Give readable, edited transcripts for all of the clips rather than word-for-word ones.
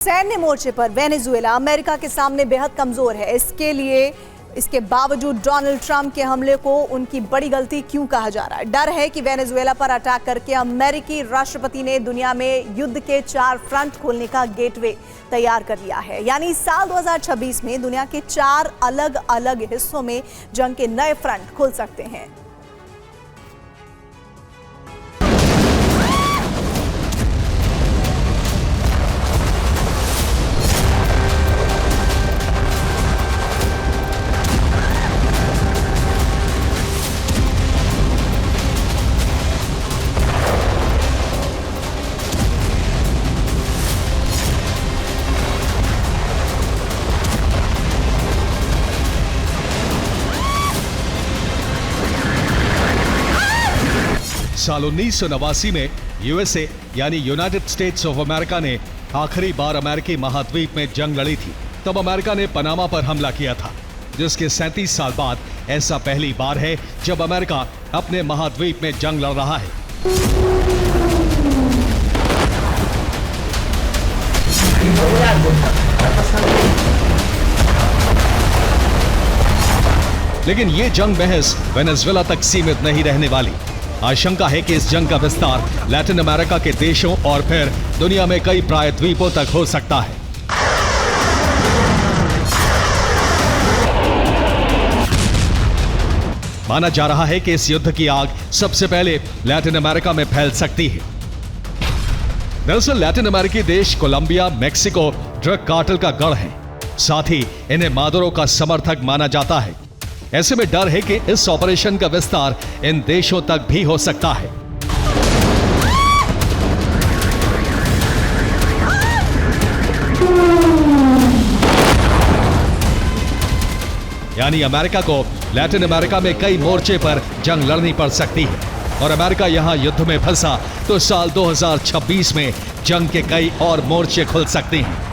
सैन्य मोर्चे पर वेनेजुएला अमेरिका के सामने बेहद कमजोर है। इसके बावजूद डोनाल्ड ट्रंप के हमले को उनकी बड़ी गलती क्यों कहा जा रहा है? डर है कि वेनेजुएला पर अटैक करके अमेरिकी राष्ट्रपति ने दुनिया में युद्ध के 4 फ्रंट खोलने का गेटवे तैयार कर लिया है। यानी साल 2026 में दुनिया के 4 अलग अलग हिस्सों में जंग के नए फ्रंट खुल सकते हैं। साल 1989 में यूएसए यानी यूनाइटेड स्टेट्स ऑफ अमेरिका ने आखिरी बार अमेरिकी महाद्वीप में जंग लड़ी थी। तब अमेरिका ने पनामा पर हमला किया था, जिसके 37 साल बाद ऐसा पहली बार है जब अमेरिका अपने महाद्वीप में जंग लड़ रहा है। लेकिन ये जंग महज वेनेजुएला तक सीमित नहीं रहने वाली। आशंका है कि इस जंग का विस्तार लैटिन अमेरिका के देशों और फिर दुनिया में कई प्रायद्वीपों तक हो सकता है। माना जा रहा है कि इस युद्ध की आग सबसे पहले लैटिन अमेरिका में फैल सकती है। दरअसल लैटिन अमेरिकी देश कोलंबिया, मेक्सिको ड्रग कार्टेल का गढ़ है। साथ ही इन्हें मादुरो का समर्थक माना जाता है। ऐसे में डर है कि इस ऑपरेशन का विस्तार इन देशों तक भी हो सकता है। यानी अमेरिका को लैटिन अमेरिका में कई मोर्चे पर जंग लड़नी पड़ सकती है और अमेरिका यहां युद्ध में फंसा तो साल 2026 में जंग के कई और मोर्चे खुल सकते हैं।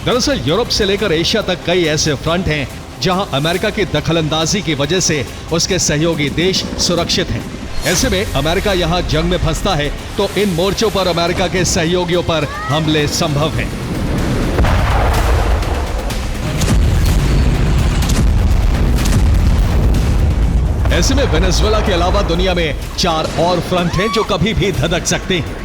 दरअसल यूरोप से लेकर एशिया तक कई ऐसे फ्रंट हैं जहां अमेरिका की दखलंदाजी की वजह से उसके सहयोगी देश सुरक्षित हैं। ऐसे में अमेरिका यहां जंग में फंसता है तो इन मोर्चों पर अमेरिका के सहयोगियों पर हमले संभव हैं। ऐसे में वेनेजुएला के अलावा दुनिया में 4 और फ्रंट हैं जो कभी भी धधक सकते हैं।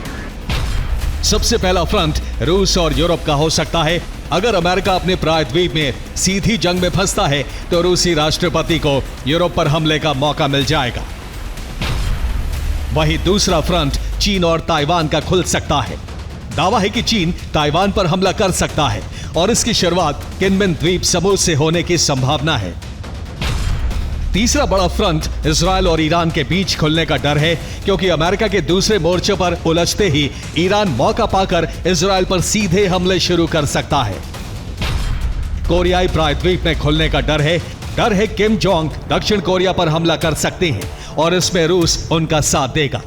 सबसे पहला फ्रंट रूस और यूरोप का हो सकता है। अगर अमेरिका अपने प्रायद्वीप में सीधी जंग में फंसता है तो रूसी राष्ट्रपति को यूरोप पर हमले का मौका मिल जाएगा। वहीं दूसरा फ्रंट चीन और ताइवान का खुल सकता है। दावा है कि चीन ताइवान पर हमला कर सकता है और इसकी शुरुआत किनमिन द्वीप समूह से होने की संभावना है। तीसरा बड़ा फ्रंट इजरायल और ईरान के बीच खुलने का डर है, क्योंकि अमेरिका के दूसरे मोर्चे पर उलझते ही ईरान मौका पाकर इजरायल पर सीधे हमले शुरू कर सकता है। कोरियाई प्रायद्वीप में खुलने का डर है किम जोंग दक्षिण कोरिया पर हमला कर सकते हैं और इसमें रूस उनका साथ देगा।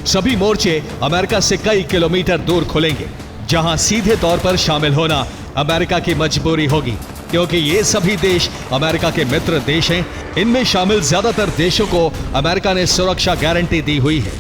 सभी मोर्चे अमेरिका से कई किलोमीटर दूर खुलेंगे, जहां सीधे तौर पर शामिल होना अमेरिका की मजबूरी होगी, क्योंकि ये सभी देश अमेरिका के मित्र देश हैं। इनमें शामिल ज्यादातर देशों को अमेरिका ने सुरक्षा गारंटी दी हुई है।